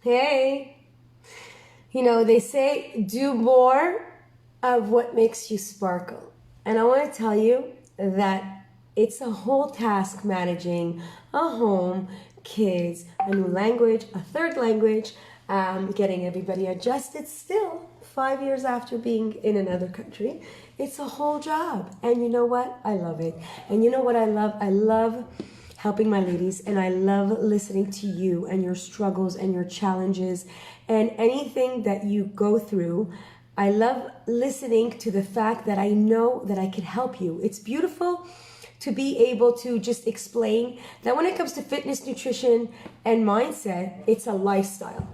Hey, they say do more of what makes you sparkle. And I want to tell you that it's a whole task managing a home, kids, a new language, a third language, getting everybody adjusted still 5 years after being in another country. It's a whole job. And you know what? I love it. And you know what I love? I love helping my ladies, and I love listening to you and your struggles and your challenges and anything that you go through. I love listening to the fact that I know that I can help you. It's beautiful to be able to just explain that when it comes to fitness, nutrition, and mindset, it's a lifestyle.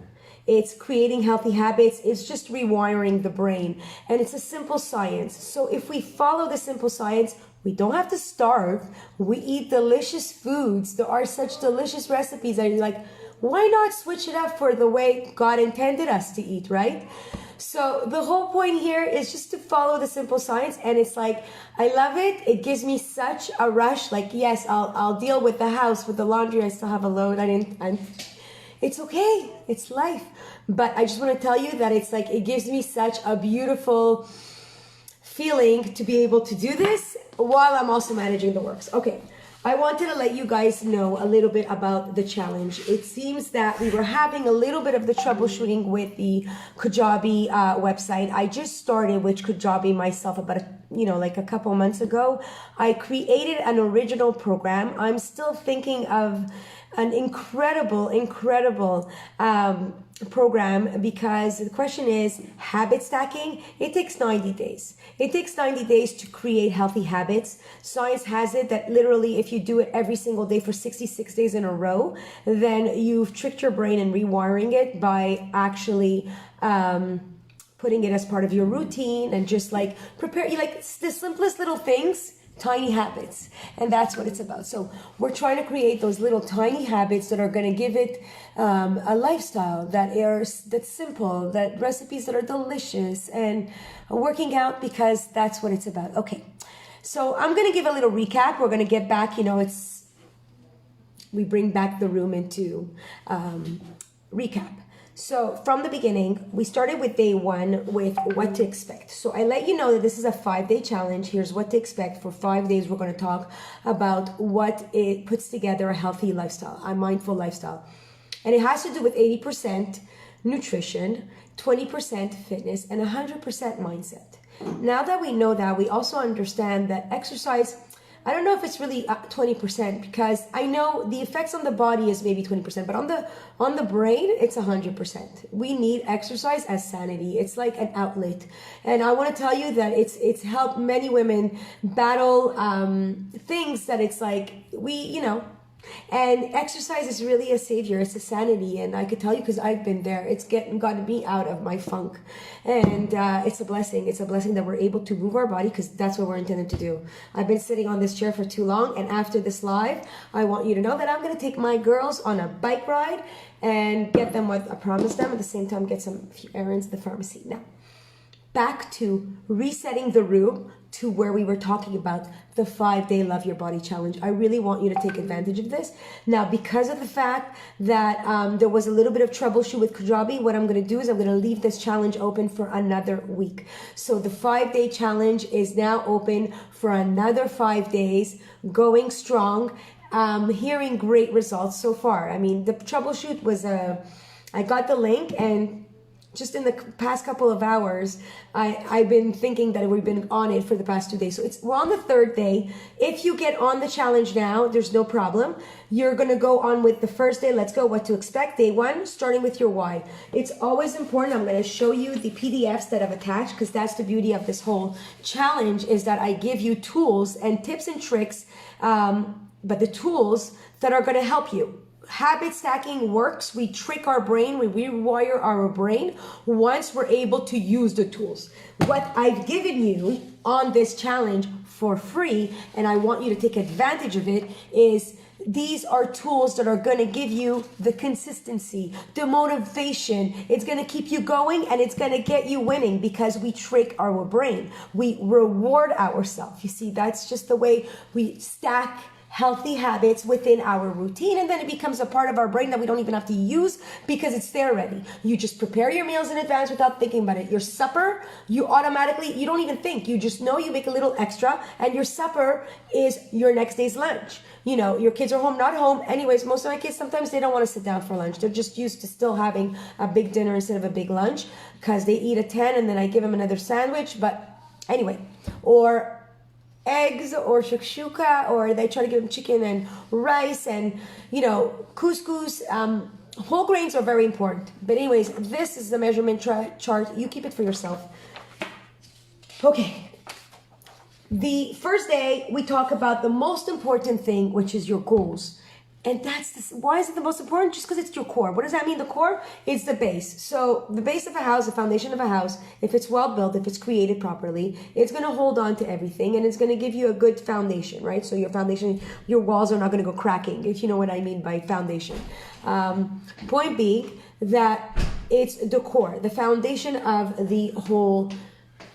It's creating healthy habits. It's just rewiring the brain. And it's a simple science. So if we follow the simple science, we don't have to starve. We eat delicious foods. There are such delicious recipes that you're like, why not switch it up for the way God intended us to eat, right? So the whole point here is just to follow the simple science. And it's like, I love it. It gives me such a rush. Like, yes, I'll deal with the house, with the laundry. I still have a load. It's okay. It's life. But I just want to tell you that it's like, it gives me such a beautiful feeling to be able to do this while I'm also managing the works. Okay. I wanted to let you guys know a little bit about the challenge. It seems that we were having a little bit of the troubleshooting with the Kajabi website. I just started with Kajabi myself about like a couple months ago. I created an original program. I'm still thinking of an incredible program, because the question is habit stacking. It takes 90 days. It takes 90 days to create healthy habits. Science has it that literally if you do it every single day for 66 days in a row, then you've tricked your brain and rewiring it by actually putting it as part of your routine and just like prepare you like the simplest little things. Tiny habits, and that's what it's about. So we're trying to create those little tiny habits that are going to give it a lifestyle that's simple, that recipes that are delicious, and working out, because that's what it's about. Okay, so I'm going to give a little recap. We're going to get back, we bring back the room into recap. So from the beginning, we started with day one with what to expect. So I let you know that this is a 5-day challenge. Here's what to expect. For 5 days, we're going to talk about what it puts together a healthy lifestyle, a mindful lifestyle. And it has to do with 80% nutrition, 20% fitness, and 100% mindset. Now that we know that, we also understand that exercise, I don't know if it's really 20%, because I know the effects on the body is maybe 20%, but on the brain, it's 100%. We need exercise as sanity. It's like an outlet. And I want to tell you that it's helped many women battle things that it's like and exercise is really a savior. It's a sanity. And I could tell you, because I've been there, it's gotten me out of my funk. And it's a blessing. It's a blessing that we're able to move our body, because that's what we're intended to do. I've been sitting on this chair for too long. And after this live, I want you to know that I'm going to take my girls on a bike ride and get them what I promised them. At the same time, get some few errands at the pharmacy. Now, back to resetting the room to where we were talking about the 5-day Love Your Body Challenge. I really want you to take advantage of this. Now, because of the fact that there was a little bit of troubleshoot with Kajabi, what I'm going to do is I'm going to leave this challenge open for another week. So the 5-day challenge is now open for another 5 days, going strong. Hearing great results so far. I mean, the troubleshoot was I got the link, and just in the past couple of hours, I've been thinking that we've been on it for the past 2 days. So we're on the 3rd day. If you get on the challenge now, there's no problem. You're going to go on with the first day. Let's go. What to expect. Day 1, starting with your why. It's always important. I'm going to show you the PDFs that I've attached, because that's the beauty of this whole challenge, is that I give you tools and tips and tricks, but the tools that are going to help you. Habit stacking works. We trick our brain. We rewire our brain once we're able to use the tools. What I've given you on this challenge for free, and I want you to take advantage of it, is these are tools that are going to give you the consistency, the motivation. It's going to keep you going, and it's going to get you winning, because we trick our brain. We reward ourselves. You see, that's just the way we stack healthy habits within our routine, and then it becomes a part of our brain that we don't even have to use because it's there already. You just prepare your meals in advance without thinking about it. Your supper, you automatically, you don't even think, you just know, you make a little extra, and your supper is your next day's lunch. You know, your kids are home, not home. Anyways, most of my kids, sometimes they don't want to sit down for lunch. They're just used to still having a big dinner instead of a big lunch because they eat at 10 and then I give them another sandwich. But anyway, or eggs or shakshuka, or they try to give them chicken and rice and, you know, couscous. Whole grains are very important. But anyways, this is the measurement chart. You keep it for yourself. Okay. The first day, we talk about the most important thing, which is your goals. And why is it the most important? Just because it's your core. What does that mean, the core? It's the base. So the base of a house, the foundation of a house, if it's well built, if it's created properly, it's going to hold on to everything and it's going to give you a good foundation, right? So your foundation, your walls are not going to go cracking, if you know what I mean by foundation. Point being that it's the core, the foundation of the whole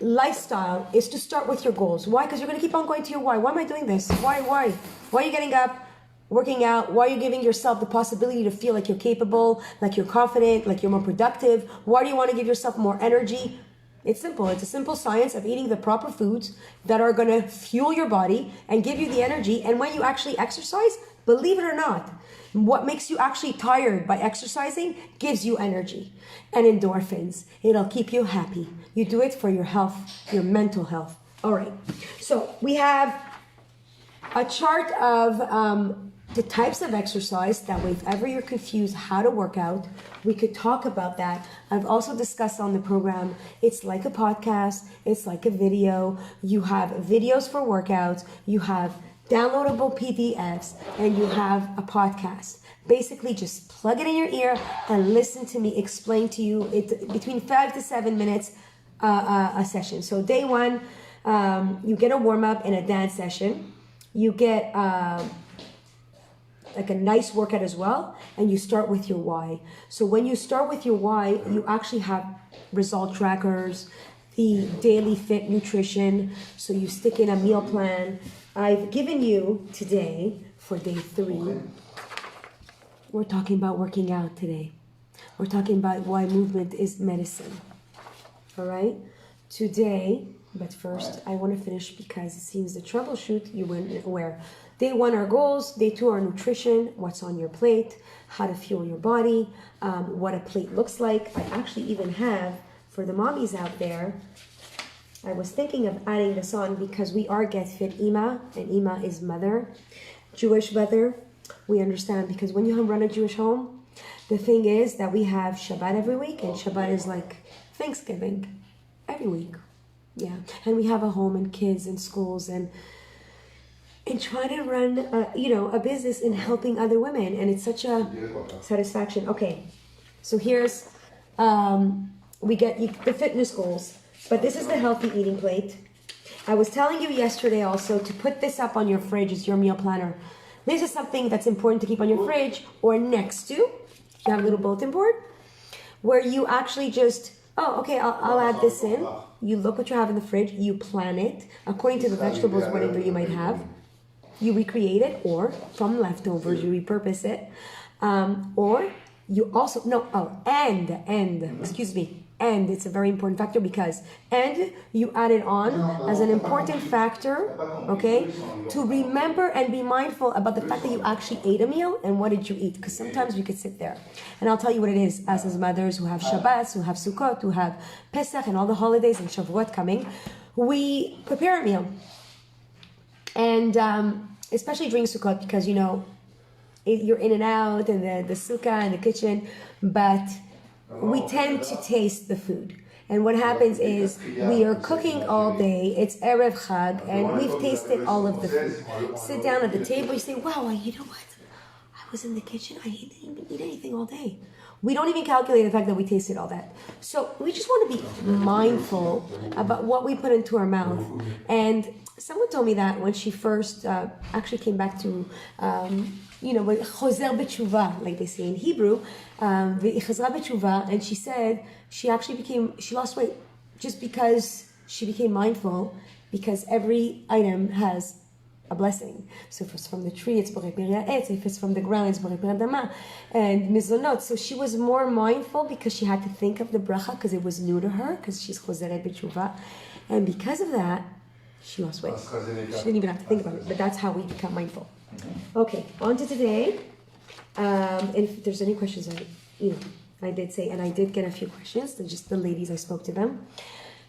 lifestyle is to start with your goals. Why? Because you're going to keep on going to your why. Why am I doing this? Why? Why are you getting up, working out? Why are you giving yourself the possibility to feel like you're capable, like you're confident, like you're more productive? Why do you want to give yourself more energy? It's simple. It's a simple science of eating the proper foods that are going to fuel your body and give you the energy. And when you actually exercise, believe it or not, what makes you actually tired by exercising gives you energy and endorphins. It'll keep you happy. You do it for your health, your mental health. All right. So we have a chart of the types of exercise. That way, if ever you're confused how to work out, we could talk about that. I've also discussed on the program, it's like a podcast. It's like a video. You have videos for workouts. You have downloadable PDFs, and you have a podcast. Basically, just plug it in your ear and listen to me explain to you. It's between 5 to 7 minutes a session. So day one, you get a warm-up and a dance session. You get like a nice workout as well, and you start with your why. So when you start with your why, you actually have result trackers, the daily fit nutrition, so you stick in a meal plan. I've given you today, for day 3, we're talking about working out today. We're talking about why movement is medicine. All right? Today, but first, I want to finish because it seems the troubleshoot you went aware. Day 1 are goals. Day 2 are nutrition, what's on your plate, how to fuel your body, what a plate looks like. I actually even have, for the mommies out there, I was thinking of adding this on because we are Get Fit Ima, and Ima is mother, Jewish mother. We understand because when you run a Jewish home, the thing is that we have Shabbat every week, and Shabbat is like Thanksgiving every week. Yeah, and we have a home and kids and schools and trying to run, a business and helping other women, and it's such a satisfaction. Okay, so here's we get the fitness goals. But this is the healthy eating plate. I was telling you yesterday also to put this up on your fridge as your meal planner. This is something that's important to keep on your fridge or next to. You have a little bulletin board where you actually just, I'll add this in. You look what you have in the fridge. You plan it according to the vegetables, whatever you might have. You recreate it, or from leftovers, you repurpose it. Or you also, and it's a very important factor because you add it on as an important factor, okay, to remember and be mindful about the fact that you actually ate a meal and what did you eat, because sometimes we could sit there. And I'll tell you what it is, us as mothers who have Shabbats, who have Sukkot, who have Pesach and all the holidays and Shavuot coming, we prepare a meal. And especially during Sukkot, because, you're in and out and the sukkah and the kitchen, but we tend to taste the food. And what happens is we are cooking all day, it's Erev Chag, and we've tasted all of the food. Sit down at the table, you say, wow, you know what? I was in the kitchen, I didn't even eat anything all day. We don't even calculate the fact that we tasted all that. So we just want to be mindful about what we put into our mouth. And someone told me that when she first actually came back to chozer b'tshuva, like they say in Hebrew, chazra b'tshuva, and she said she lost weight just because she became mindful, because every item has a blessing. So if it's from the tree, it's borei peri ha'etz. If it's from the ground, it's borei peri ha'adama. And mizonot. So she was more mindful because she had to think of the bracha because it was new to her, because she's chozeret b'tshuva. And because of that, she lost weight. She didn't even have to think about it, but that's how we become mindful. Okay, on to today. And if there's any questions, I did say, and I did get a few questions. They're just the ladies, I spoke to them.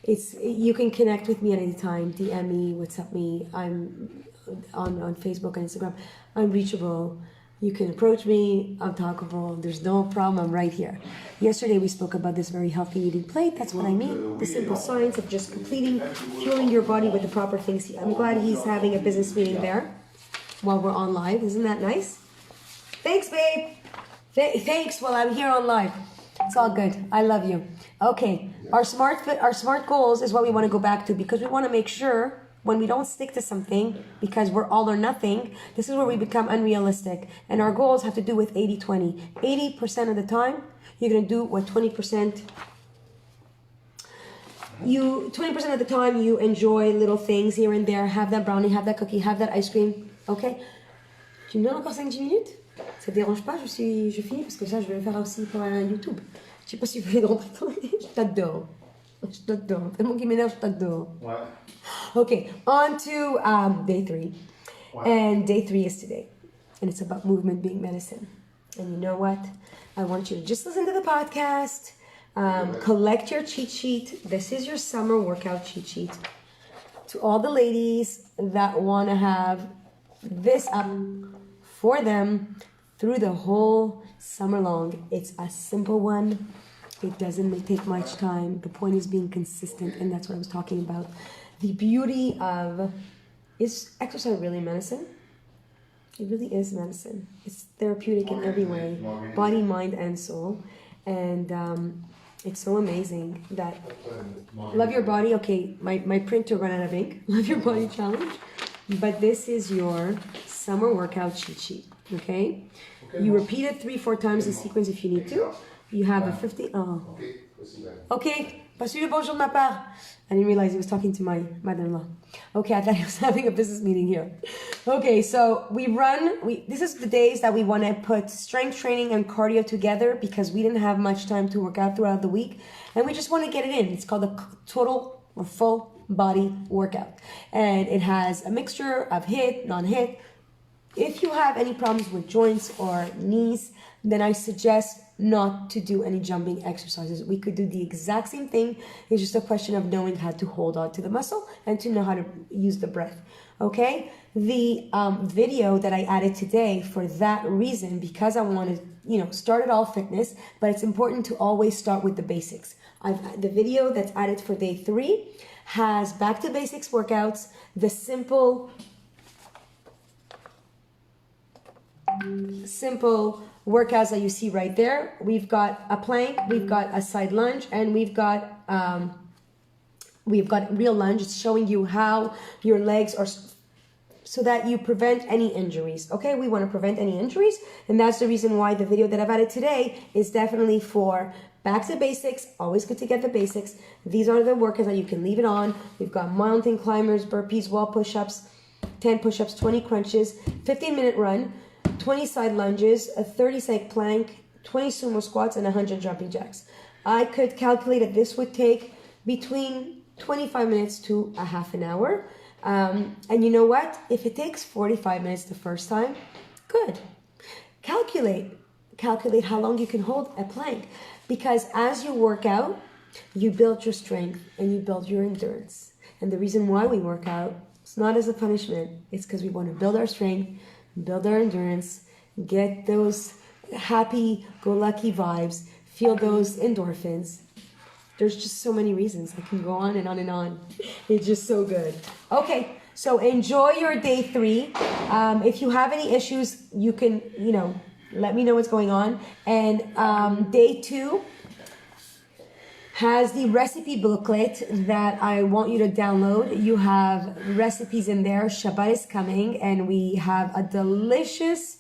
You can connect with me at any time. DM me, WhatsApp me. I'm on Facebook and Instagram. I'm reachable. You can approach me. I'm talkable. There's no problem. I'm right here. Yesterday we spoke about this very healthy eating plate. That's what I mean. The simple science of just fueling your body with the proper things. I'm glad he's having a business meeting there while we're on live. Isn't that nice? Thanks, babe. Thanks while I'm here on live. It's all good. I love you. Okay. Our smart goals is what we want to go back to, because we want to make sure when we don't stick to something because we're all or nothing, this is where we become unrealistic. And our goals have to do with 80-20. 80% of the time, you're going to do what 20% of the time you enjoy little things here and there. Have that brownie, have that cookie, have that ice cream. Okay? Tu me donnes encore 5-10 minutes? Ça te dérange pas? Je finis parce que ça, je vais le faire aussi pour YouTube. Je sais pas si vous voulez rentrer. Je t'adore. Je t'adore. Tellement qu'il m'énerve, je t'adore. Ouais. Okay, on to day 3. Wow. And day 3 is today. And it's about movement being medicine. And you know what? I want you to just listen to the podcast. Collect your cheat sheet. This is your summer workout cheat sheet. To all the ladies that want to have this up for them through the whole summer long. It's a simple one. It doesn't take much time. The point is being consistent, and that's what I was talking about. The beauty of, is exercise really medicine? It really is medicine. It's therapeutic in every way, body, mind, and soul. And it's so amazing that love your body. Okay, my printer ran out of ink. Love your body challenge. But this is your summer workout cheat sheet. Okay? You repeat it 3-4 times in sequence if you need to. You have a 50. Oh. Okay. Passe le bonjour de ma part. I didn't realize he was talking to my mother-in-law. Okay, I thought he was having a business meeting here. Okay, so this is the days that we want to put strength training and cardio together because we didn't have much time to work out throughout the week. And we just want to get it in. It's called a total or full body workout. And it has a mixture of HIIT, non-HIIT. If you have any problems with joints or knees, then I suggest not to do any jumping exercises. We could do the exact same thing. It's just a question of knowing how to hold on to the muscle and to know how to use the breath. Okay? The video that I added today for that reason, because I wanted, start it all fitness, but it's important to always start with the basics. The video that's added for day 3 has back to basics workouts, the simple workouts that you see right there. We've got a plank, we've got a side lunge, and we've got real lunge. It's showing you how your legs are, so that you prevent any injuries. Okay, we want to prevent any injuries, and that's the reason why the video that I've added today is definitely for back to basics. Always good to get the basics. These are the workouts that you can leave it on. We've got mountain climbers, burpees, wall push-ups, 10 push-ups, 20 crunches, 15-minute run, 20 side lunges, a 30-second plank, 20 sumo squats, and 100 jumping jacks. I could calculate that this would take between 25 minutes to a half an hour. And you know what? If it takes 45 minutes the first time, good. Calculate how long you can hold a plank. Because as you work out, you build your strength and you build your endurance. And the reason why we work out, it's not as a punishment. It's because we want to build our strength, build our endurance, get those happy-go-lucky vibes, feel those endorphins. There's just so many reasons. I can go on and on and on. It's just so good. Okay, so enjoy your day 3. If you have any issues, you can, let me know what's going on. And day 2 has the recipe booklet that I want you to download. You have recipes in there. Shabbat is coming, and we have a delicious,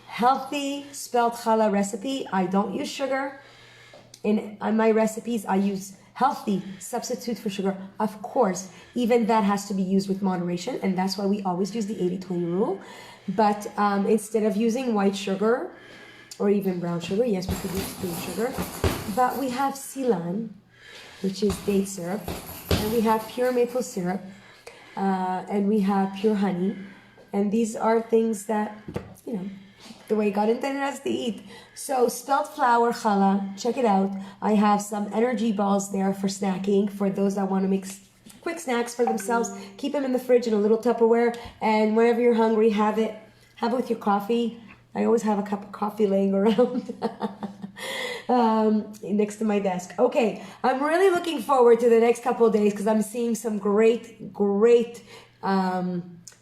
healthy spelt challah recipe. I don't use sugar. On my recipes, I use healthy substitute for sugar. Of course, even that has to be used with moderation, and that's why we always use the 80-20 rule. But instead of using white sugar or even brown sugar, yes, we could use green sugar, but we have Silan, which is date syrup, and we have pure maple syrup, and we have pure honey, and these are things that, the way God intended us to eat. So spelt flour, challah, check it out. I have some energy balls there for snacking, for those that want to make quick snacks for themselves. Keep them in the fridge in a little Tupperware, and whenever you're hungry, have it with your coffee. I always have a cup of coffee laying around next to my desk. Okay, I'm really looking forward to the next couple of days because I'm seeing some great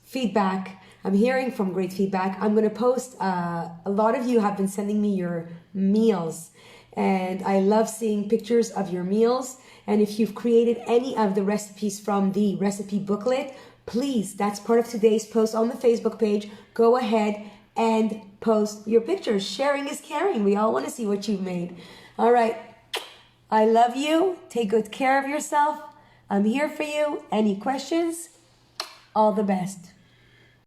feedback. I'm hearing from great feedback. I'm going to post, a lot of you have been sending me your meals, and I love seeing pictures of your meals. And if you've created any of the recipes from the recipe booklet, please, that's part of today's post on the Facebook page. Go ahead and post your pictures. Sharing is caring. We all want to see what you've made. All right. I love you. Take good care of yourself. I'm here for you. Any questions? All the best.